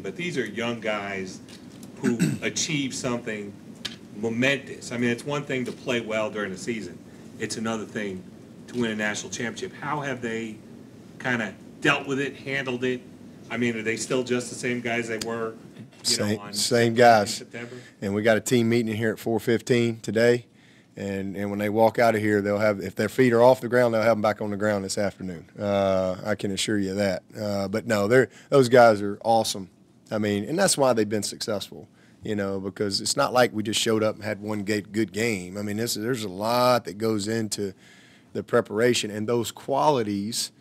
but these are young guys who achieve something momentous. I mean, it's one thing to play well during the season. It's another thing to win a national championship. How have they kind of dealt with it, handled it? I mean, are they still just the same guys they were, same guys. And we got a team meeting here at 4:15 today. And when they walk out of here, they'll have, if their feet are off the ground, they'll have them back on the ground this afternoon. I can assure you that. But no, those guys are awesome. I mean, and that's why they've been successful, because it's not like we just showed up and had one good game. I mean, there's a lot that goes into the preparation, and those qualities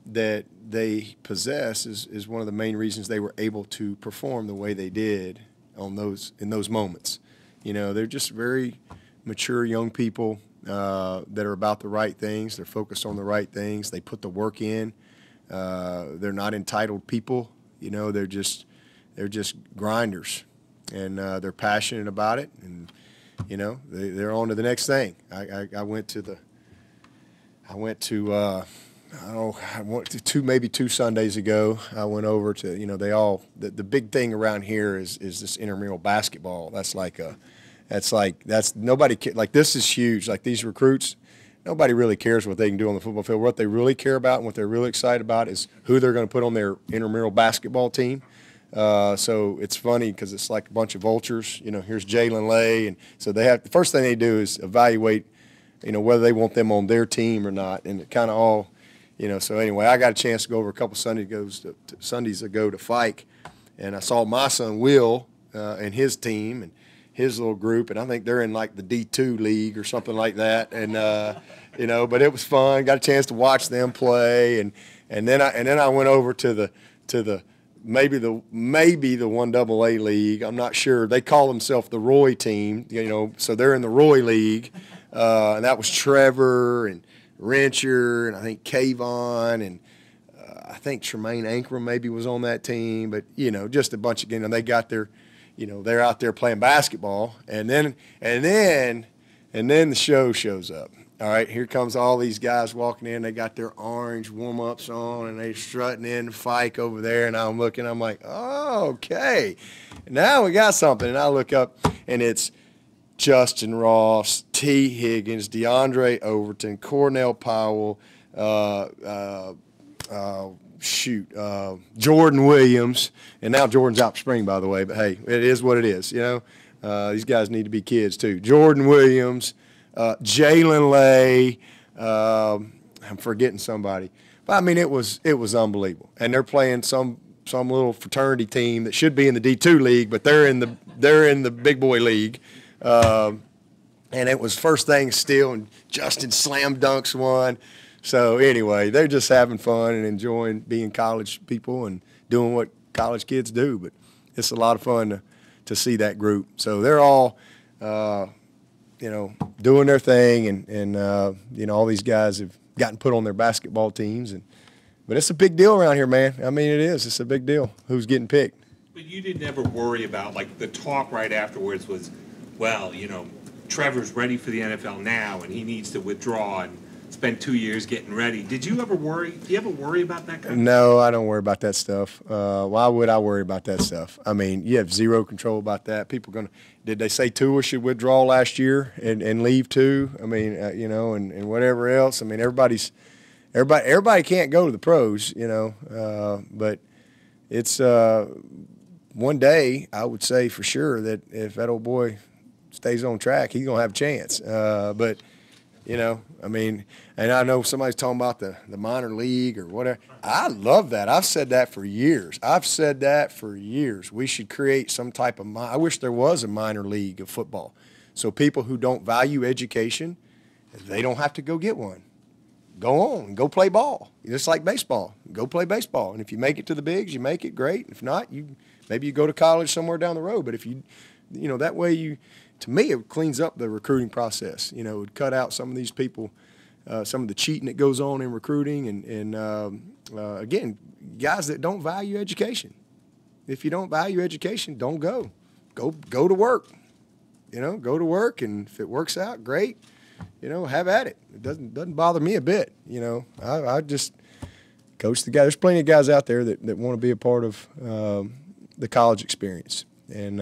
that they possess is one of the main reasons they were able to perform the way they did in those moments. They're just very mature young people that are about the right things. They're focused on the right things. They put the work in. They're not entitled people. They're just grinders, and they're passionate about it. And they're on to the next thing. I went to maybe two Sundays ago. I went over to the big thing around here is this intramural basketball. That's nobody, like, this is huge. Like, these recruits, nobody really cares what they can do on the football field. What they really care about and what they're really excited about is who they're going to put on their intramural basketball team. So it's funny because it's like a bunch of vultures. Here's Jalen Lay, and so the first thing they do is evaluate, whether they want them on their team or not, and it kind of all, So anyway, I got a chance to go over a couple Sundays ago to Fike, and I saw my son Will and his team and his little group, and I think they're in like the D2 league or something like that, and but it was fun. Got a chance to watch them play, and then I went over to the maybe the 1AA league. I'm not sure. They call themselves the Roy team, so they're in the Roy league, and that was Trevor and Rencher and I think Kayvon and I think Tremaine Ankrum maybe was on that team, but just a bunch of they got their. They're out there playing basketball, and then the show shows up. All right, here comes all these guys walking in. They got their orange warm-ups on, and they're strutting in the Fike over there. And I'm looking, I'm like, oh, okay, now we got something. And I look up, and it's Justin Ross, T. Higgins, DeAndre Overton, Cornell Powell, Jordan Williams, and now Jordan's out for spring, by the way, but hey, it is what it is, these guys need to be kids too. Jordan Williams, Jalen Lay, I'm forgetting somebody, but I mean, it was unbelievable. And they're playing some little fraternity team that should be in the D2 league, but they're in the big boy league. And it was first thing still, and Justin slam dunks one. So anyway, they're just having fun and enjoying being college people and doing what college kids do. But it's a lot of fun to see that group. So they're all, doing their thing, and all these guys have gotten put on their basketball teams. But it's a big deal around here, man. I mean, it is. It's a big deal who's getting picked. But you didn't ever worry about, like, the talk right afterwards was, well, Trevor's ready for the NFL now, and he needs to withdraw and spend 2 years getting ready. Did you ever worry? Do you ever worry about that kind of stuff? No, I don't worry about that stuff. Why would I worry about that stuff? I mean, you have zero control about that. Did they say Tua should withdraw last year and leave too? I mean, and whatever else. I mean, everybody can't go to the pros, but it's one day I would say for sure that if that old boy stays on track, he's going to have a chance. But I mean, and I know somebody's talking about the minor league or whatever. I love that. I've said that for years. We should create some type of – I wish there was a minor league of football. So people who don't value education, they don't have to go get one. Go on, go play ball. Just like baseball. Go play baseball. And if you make it to the bigs, you make it, great. If not, maybe you go to college somewhere down the road. But if that way to me, it cleans up the recruiting process. It would cut out some of these people, some of the cheating that goes on in recruiting, and again, guys that don't value education. If you don't value education, don't go. Go to work. Go to work, and if it works out, great. Have at it. It doesn't bother me a bit. I just coach the guy. There's plenty of guys out there that want to be a part of the college experience. And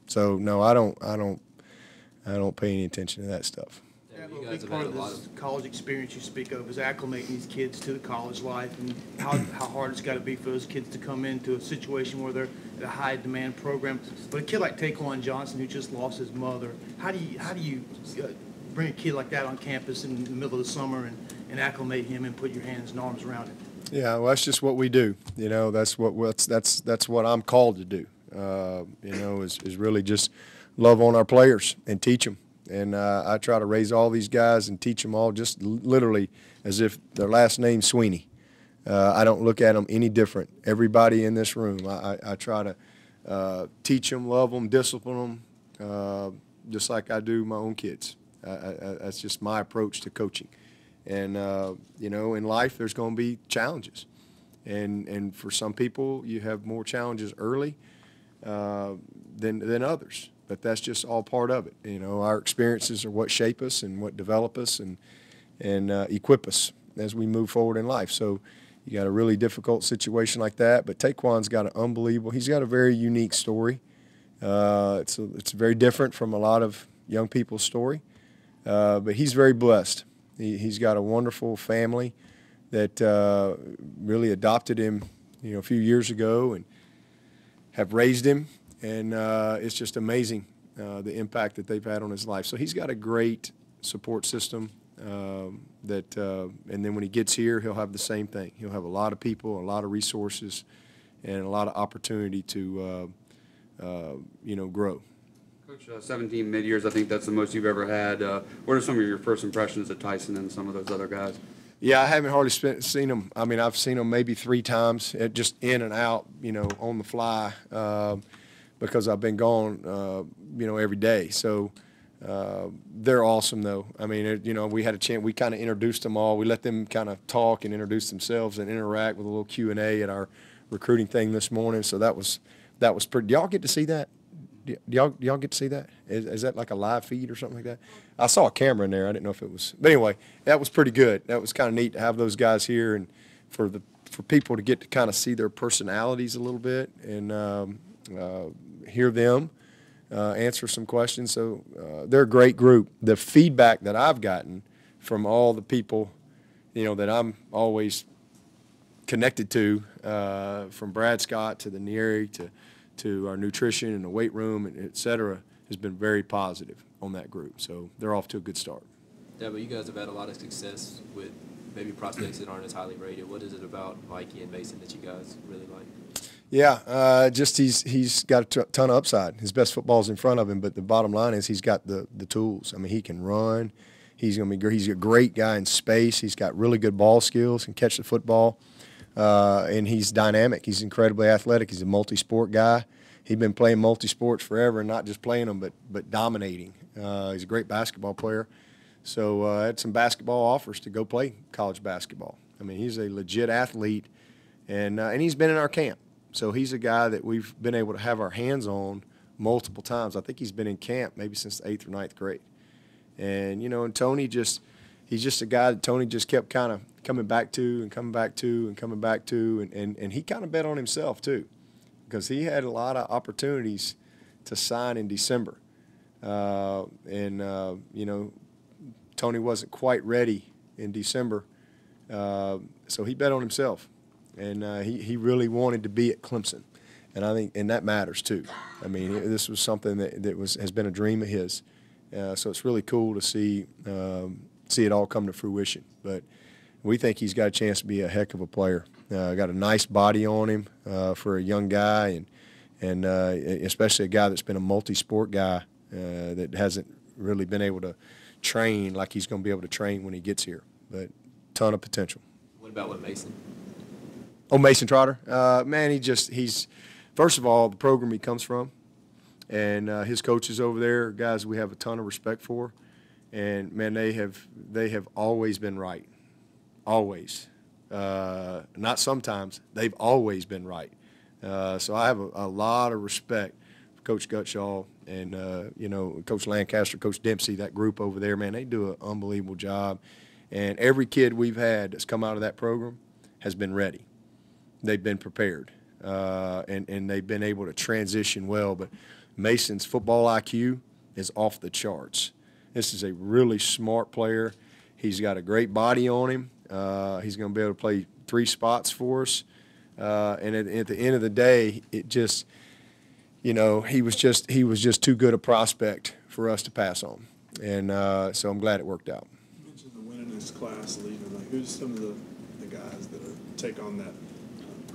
so no, I don't pay any attention to that stuff. Yeah, well, a big part of this college experience you speak of is acclimating these kids to the college life, and how hard it's got to be for those kids to come into a situation where they're at a high demand program. But a kid like Taquan Johnson, who just lost his mother, how do you bring a kid like that on campus in the middle of the summer and acclimate him and put your hands and arms around him? Yeah, well, that's just what we do. You know, that's what I'm called to do. You know, is really just love on our players and teach them. And I try to raise all these guys and teach them all just literally as if their last name's Swinney. I don't look at them any different. Everybody in this room, I try to teach them, love them, discipline them, just like I do my own kids. That's just my approach to coaching. And, you know, in life there's going to be challenges. And for some people you have more challenges early than others. But that's just all part of it. You know, our experiences are what shape us and what develop us and equip us as we move forward in life. So you got a really difficult situation like that. But Taquan's got an unbelievable – he's got a very unique story. It's very different from a lot of young people's story. But he's very blessed. He's got a wonderful family that really adopted him, you know, a few years ago and have raised him. And it's just amazing the impact that they've had on his life. So he's got a great support system and then when he gets here, he'll have the same thing. He'll have a lot of people, a lot of resources, and a lot of opportunity to, you know, grow. Coach, 17 mid-years, I think that's the most you've ever had. What are some of your first impressions of Tyson and some of those other guys? Yeah, I haven't hardly seen him. I mean, I've seen him maybe 3 times, just in and out, you know, on the fly. Because I've been gone, you know, every day. So they're awesome, though. I mean, you know, we had a chance. We kind of introduced them all. We let them kind of talk and introduce themselves and interact with a little Q&A at our recruiting thing this morning. So that was pretty. Do y'all get to see that? Do y'all get to see that? Is that like a live feed or something like that? I saw a camera in there. I didn't know if it was. But anyway, that was pretty good. That was kind of neat to have those guys here and for people to get to kind of see their personalities a little bit and hear them answer some questions. So they're a great group. The feedback that I've gotten from all the people, you know, that I'm always connected to, from Brad Scott to the Nieri to our nutrition and the weight room, and et cetera, has been very positive on that group. So they're off to a good start. Dabo, you guys have had a lot of success with maybe prospects that aren't as highly rated. What is it about Mikey and Mason that you guys really like? Yeah, just he's got a ton of upside. His best football's in front of him, but the bottom line is he's got the tools. I mean, he can run. He's a great guy in space. He's got really good ball skills, can catch the football, and he's dynamic. He's incredibly athletic. He's a multi-sport guy. He's been playing multi-sports forever, and not just playing them, but dominating. He's a great basketball player. So I had some basketball offers to go play college basketball. I mean, he's a legit athlete, and he's been in our camp. So he's a guy that we've been able to have our hands on multiple times. I think he's been in camp maybe since the 8th or 9th grade. And, you know, and Tony he's just a guy that Tony just kept kind of coming back to and coming back to and coming back to. And he kind of bet on himself, too, because he had a lot of opportunities to sign in December. You know, Tony wasn't quite ready in December, so he bet on himself. And he really wanted to be at Clemson, and I think that matters too. I mean, this was something that has been a dream of his, so it's really cool to see it all come to fruition. But we think he's got a chance to be a heck of a player. Got a nice body on him for a young guy, and especially a guy that's been a multi-sport guy that hasn't really been able to train like he's going to be able to train when he gets here. But ton of potential. What about with Mason? Oh, Mason Trotter, man, he's first of all, the program he comes from, and his coaches over there are guys we have a ton of respect for, and man, they have always been right, always, not sometimes, they've always been right. So I have a lot of respect for Coach Gutshaw and you know, Coach Lancaster, Coach Dempsey, that group over there, man, they do an unbelievable job, and every kid we've had that's come out of that program has been ready. They've been prepared. and they've been able to transition well. But Mason's football IQ is off the charts. This is a really smart player. He's got a great body on him. He's going to be able to play 3 spots for us. And at the end of the day, it just, he was just too good a prospect for us to pass on. And so I'm glad it worked out. You mentioned the winningest class leaving. Like, who's some of the guys that take on that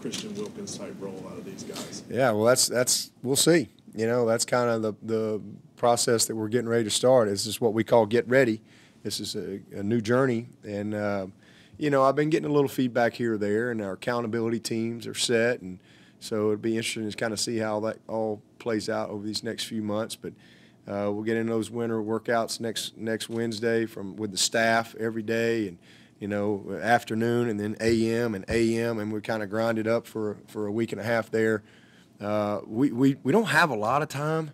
Christian Wilkins type role out of these guys? Yeah, well, that's we'll see. That's kind of the process that we're getting ready to start. This is what we call get ready. This is a new journey, and I've been getting a little feedback here or there, and our accountability teams are set, and so it'd be interesting to kind of see how that all plays out over these next few months. But we'll get in those winter workouts next Wednesday with the staff every day, and afternoon and then AM, and we kind of grind it up for a week and a half there. We don't have a lot of time,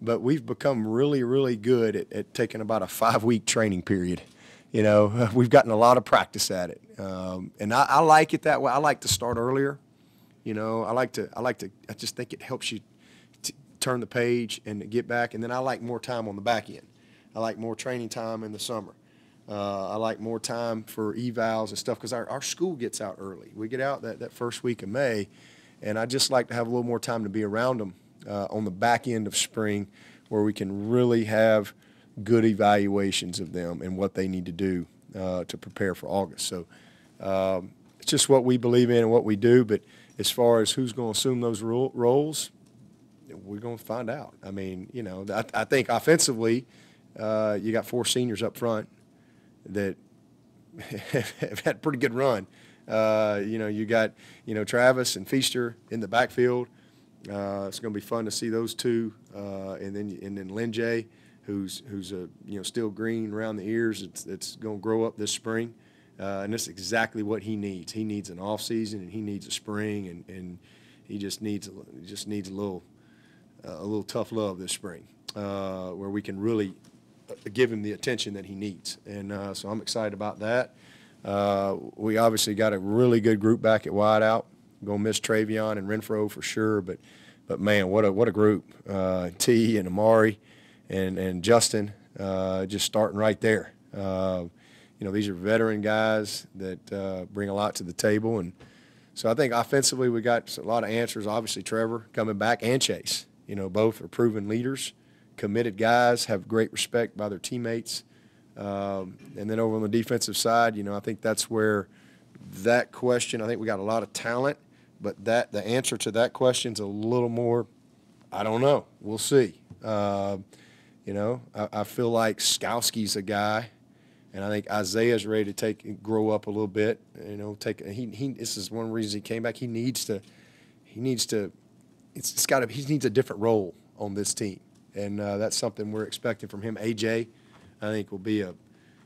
but we've become really, really good at taking about a 5-week training period. We've gotten a lot of practice at it, and I like it that way. I like to start earlier. I just think it helps you turn the page and get back, and then I like more time on the back end. I like more training time in the summer. I like more time for evals and stuff because our school gets out early. We get out that first week of May, and I just like to have a little more time to be around them on the back end of spring where we can really have good evaluations of them and what they need to do to prepare for August. So it's just what we believe in and what we do, but as far as who's going to assume those roles, we're going to find out. I mean, I think offensively you got 4 seniors up front that have had a pretty good run. You got, Travis and Feaster in the backfield. It's going to be fun to see those two, and then Lynn J, who's still green around the ears. It's going to grow up this spring, and that's exactly what he needs. He needs an off season, and he needs a spring, and he just needs a little tough love this spring, where we can really give him the attention that he needs. And so I'm excited about that. We obviously got a really good group back at wideout. Gonna miss Travion and Renfro for sure, but man, what a group. T and Amari and Justin just starting right there. These are veteran guys that bring a lot to the table, and so I think offensively we got a lot of answers. Obviously Trevor coming back and Chase. Both are proven leaders, committed guys, have great respect by their teammates. And then over on the defensive side, I think that's where that question, I think we got a lot of talent, but the answer to that question is a little more, I don't know. We'll see. I feel like Skowski's a guy, and I think Isaiah's ready to grow up a little bit. This is one reason he came back. He needs a different role on this team, and that's something we're expecting from him. AJ, I think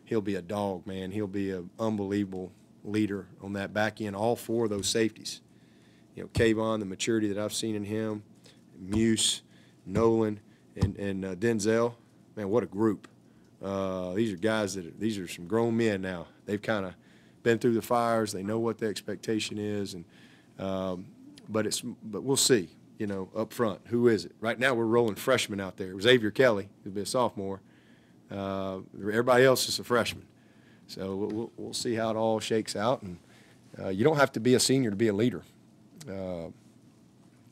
he'll be a dog, man. He'll be an unbelievable leader on that back end. All 4 of those safeties, Kayvon, the maturity that I've seen in him, Muse, Nolan, and Denzel. Man, what a group! These are guys these are some grown men now. They've kind of been through the fires. They know what the expectation is, and but we'll see. Up front, who is it? Right now, we're rolling freshmen out there. Xavier Kelly, who'll be a sophomore. Everybody else is a freshman. So we'll see how it all shakes out. And you don't have to be a senior to be a leader. So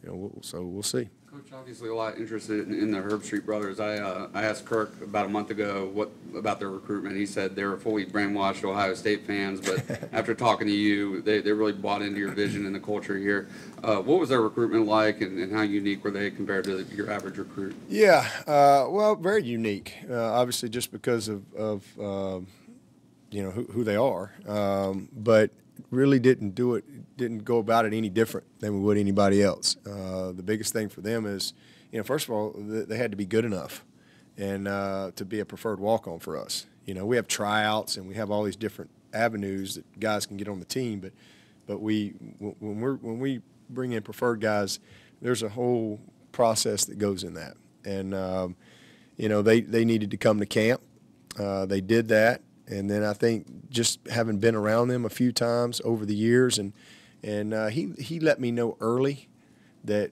we'll see. Coach, obviously a lot interested in the Herb Street brothers. I asked Kirk about a month ago about their recruitment. He said they were fully brainwashed Ohio State fans, but after talking to you, they really bought into your vision and the culture here. What was their recruitment like, and how unique were they compared to your average recruit? Yeah, well, very unique. Obviously, just because of who they are, but really didn't go about it any different than we would anybody else. The biggest thing for them is, first of all, they had to be good enough and to be a preferred walk-on for us. We have tryouts and we have all these different avenues that guys can get on the team, but when we bring in preferred guys, there's a whole process that goes in that. And they needed to come to camp. They did that. And then I think just having been around them a few times over the years, and he let me know early that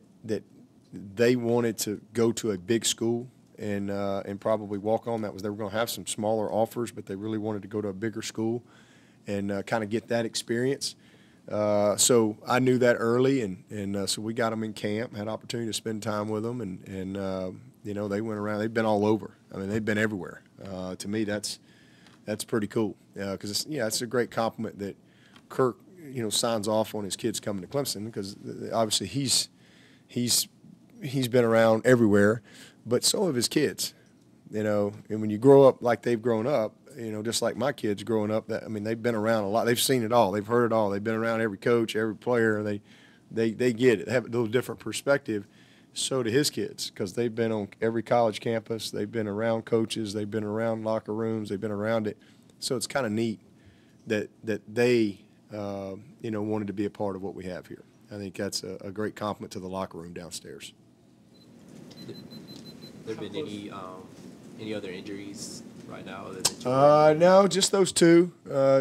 they wanted to go to a big school and probably walk on. They were going to have some smaller offers, but they really wanted to go to a bigger school and kind of get that experience. So I knew that early, and so we got them in camp, had opportunity to spend time with them, and they went around. They've been all over. I mean, they've been everywhere. To me, that's pretty cool because it's a great compliment that Kirk signs off on his kids coming to Clemson, because obviously he's been around everywhere, but so have his kids. And when you grow up like they've grown up, just like my kids growing up, they've been around a lot. They've seen it all. They've heard it all. They've been around every coach, every player. They get it. They have a little different perspective. So do his kids, because they've been on every college campus. They've been around coaches. They've been around locker rooms. They've been around it. So it's kind of neat that they wanted to be a part of what we have here. I think that's a great compliment to the locker room downstairs. There been any other injuries right now other than Jordan? No, just those two,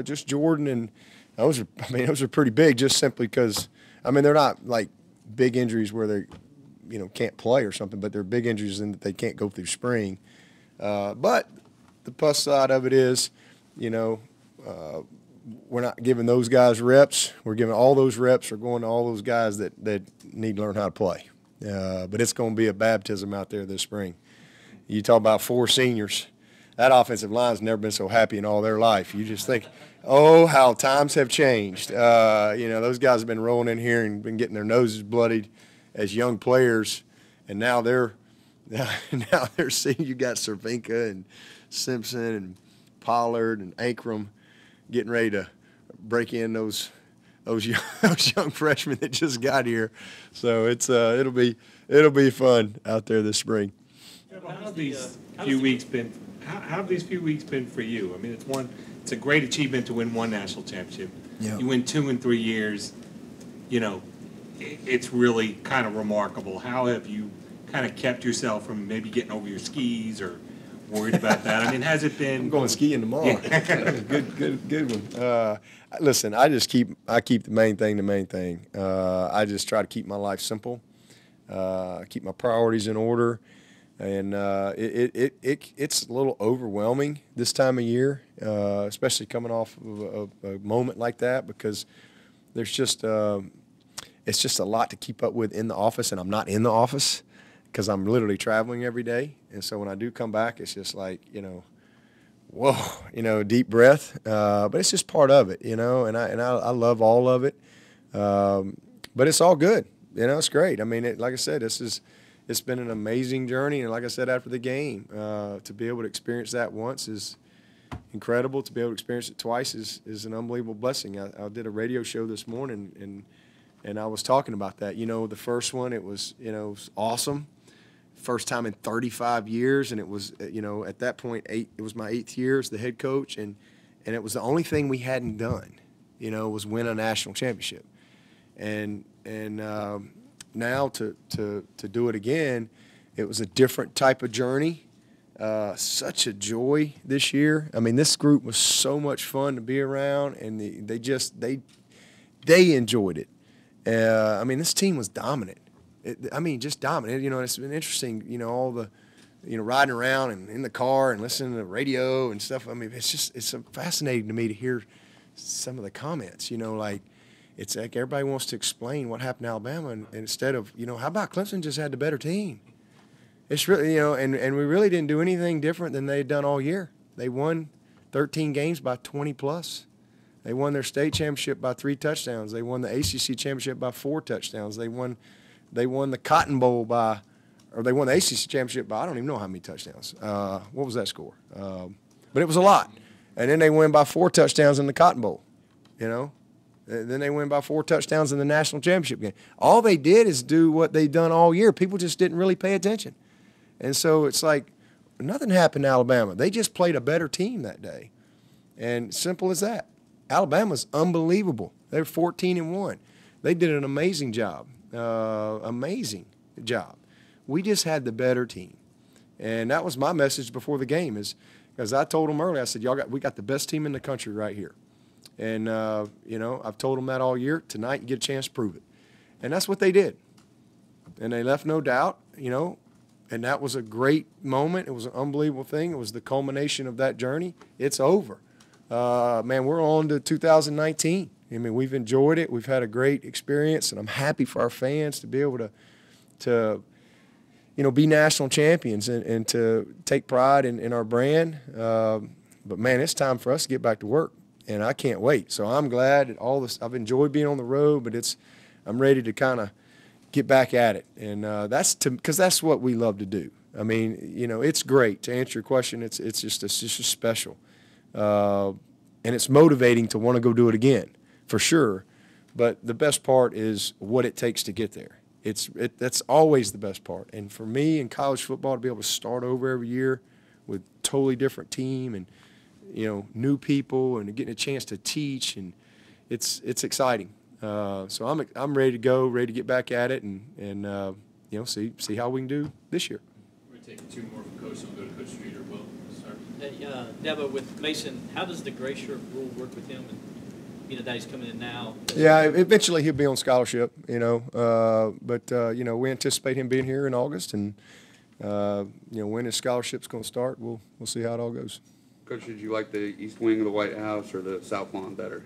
just Jordan, and those are pretty big, just simply because they're not like big injuries where they can't play or something, but they're big injuries in that they can't go through spring. But the plus side of it is, we're not giving those guys reps. We're giving all those reps are going to all those guys that need to learn how to play. But it's going to be a baptism out there this spring. You talk about 4 seniors. That offensive line's never been so happy in all their life. You just think, oh, how times have changed. Those guys have been rolling in here and been getting their noses bloodied as young players, and now they're seeing you got Cervinka and Simpson and Pollard and Ankrum getting ready to break in those young freshmen that just got here. So it'll be fun out there this spring. How have these few weeks been? How have these few weeks been for you? It's a great achievement to win one national championship. Yeah. You win 2 in 3 years. It's really kind of remarkable. How have you kind of kept yourself from maybe getting over your skis or worried about that? Has it been? I'm going skiing tomorrow. Good one. Listen, I keep the main thing the main thing. I just try to keep my life simple, keep my priorities in order, and it's a little overwhelming this time of year, especially coming off of a moment like that, because there's just it's just a lot to keep up with in the office, and I'm not in the office because I'm literally traveling every day. And so when I do come back, it's just like, whoa, deep breath. But it's just part of it, and I love all of it. But it's all good. It's great. Like I said, it's been an amazing journey. And like I said, after the game, to be able to experience that once is incredible. To be able to experience it twice is an unbelievable blessing. I did a radio show this morning, and I was talking about that. The first one, it was awesome. First time in 35 years, and it was, at that point, it was my 8th year as the head coach, and it was the only thing we hadn't done, was win a national championship. And now to do it again, it was a different type of journey. Such a joy this year. This group was so much fun to be around, and they enjoyed it. This team was dominant. Just dominant. It's been interesting, all the, riding around and in the car and listening to the radio and stuff. It's fascinating to me to hear some of the comments, it's like everybody wants to explain what happened to Alabama, and instead of, how about Clemson just had the better team? It's really, and we really didn't do anything different than they'd done all year. They won 13 games by 20+. They won their state championship by 3 touchdowns. They won the ACC championship by 4 touchdowns. They won the Cotton Bowl they won the ACC championship by I don't even know how many touchdowns. What was that score? But it was a lot. And then they win by 4 touchdowns in the Cotton Bowl, And then they win by 4 touchdowns in the national championship game. All they did is do what they've done all year. People just didn't really pay attention. And so it's like nothing happened to Alabama. They just played a better team that day. And simple as that. Alabama's unbelievable. They're 14-1. They did an amazing job. Amazing job. We just had the better team. And that was my message before the game, is because I told them earlier, I said, we got the best team in the country right here. And, I've told them that all year. Tonight you get a chance to prove it. And that's what they did. and they left no doubt, and that was a great moment. It was an unbelievable thing. It was the culmination of that journey. It's over. Man, we're on to 2019. I mean, we've enjoyed it. We've had a great experience, and I'm happy for our fans to be able to be national champions and to take pride in our brand. But, man, it's time for us to get back to work, and I can't wait. So I'm glad that all this – I've enjoyed being on the road, but I'm ready to kind of get back at it. And because that's what we love to do. I mean, it's great. To answer your question, it's just special. And it's motivating to want to go do it again, for sure. But the best part is what it takes to get there. That's always the best part. And for me in college football, to be able to start over every year with totally different team and new people and getting a chance to teach, and it's exciting. So I'm ready to go, ready to get back at it, and see how we can do this year. We're going to take two more from Coach, and we'll go to Coach Streeter. Will start. Hey, Dabo, with Mason, how does the gray shirt rule work with him? And that he's coming in now. Yeah, eventually he'll be on scholarship. But we anticipate him being here in August, and when his scholarship's going to start, we'll see how it all goes. Coach, did you like the east wing of the White House or the south lawn better?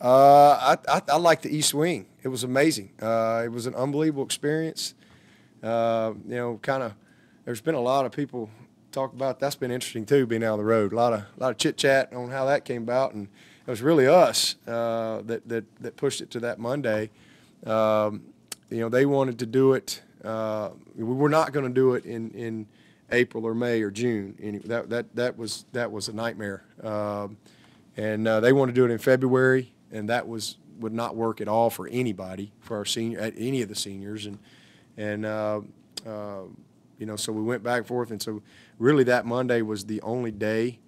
I like the east wing. It was amazing. It was an unbelievable experience. There's been a lot of people talk about that's been interesting too, being out on the road. A lot of chit chat on how that came about, and it was really us that pushed it to that Monday. They wanted to do it. We were not going to do it in April or May or June. That was a nightmare. And they wanted to do it in February, and that would not work at all for anybody, for any of the seniors, so we went back and forth, and so really that Monday was the only day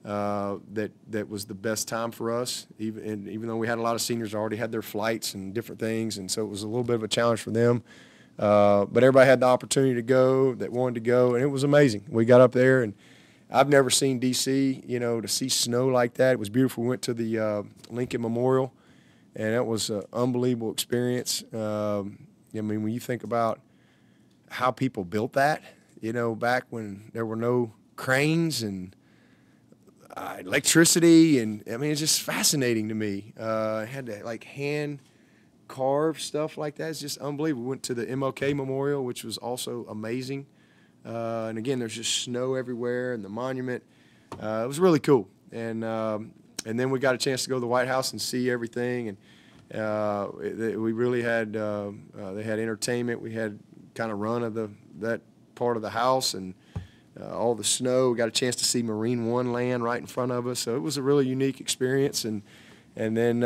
that was the best time for us, even though we had a lot of seniors already had their flights and different things, and so it was a little bit of a challenge for them. But everybody had the opportunity to go that wanted to go, and it was amazing. We got up there, and I've never seen D.C., to see snow like that. It was beautiful. We went to the Lincoln Memorial, and it was an unbelievable experience. When you think about how people built that, back when there were no cranes and electricity, and it's just fascinating to me. Had to hand carve stuff like that. It's just unbelievable. We went to the MLK Memorial, which was also amazing. And again, there's just snow everywhere, and the monument. It was really cool. And then we got a chance to go to the White House and see everything. And we really had they had entertainment. We had kind of run of that part of the house, and all the snow. We got a chance to see Marine One land right in front of us. So it was a really unique experience. And then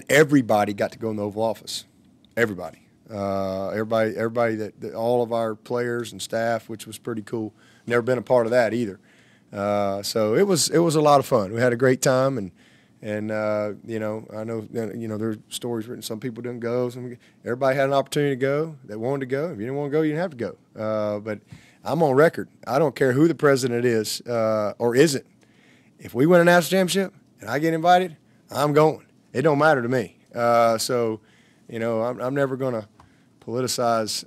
everybody got to go in the Oval Office. Everybody that all of our players and staff, which was pretty cool. Never been a part of that either. So it was a lot of fun. We had a great time, and I know there's stories written. Some people didn't go. Everybody had an opportunity to go that wanted to go. If you didn't want to go, you didn't have to go. But I'm on record. I don't care who the president is or isn't. If we win a national championship and I get invited, I'm going. It don't matter to me. I'm never going to politicize,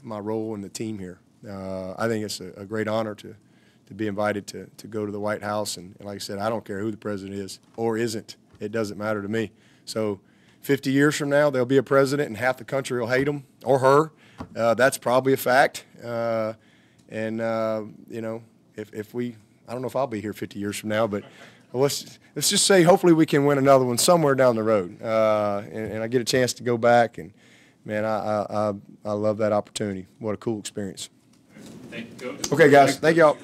my role in the team here. I think it's a great honor to be invited to go to the White House. And like I said, I don't care who the president is or isn't. It doesn't matter to me. So 50 years from now, there'll be a president and half the country will hate him or her. That's probably a fact. If we – I don't know if I'll be here 50 years from now, but let's just say hopefully we can win another one somewhere down the road. And I get a chance to go back, and, man, I love that opportunity. What a cool experience. Thank you, Coach. Okay, guys. Thank y'all.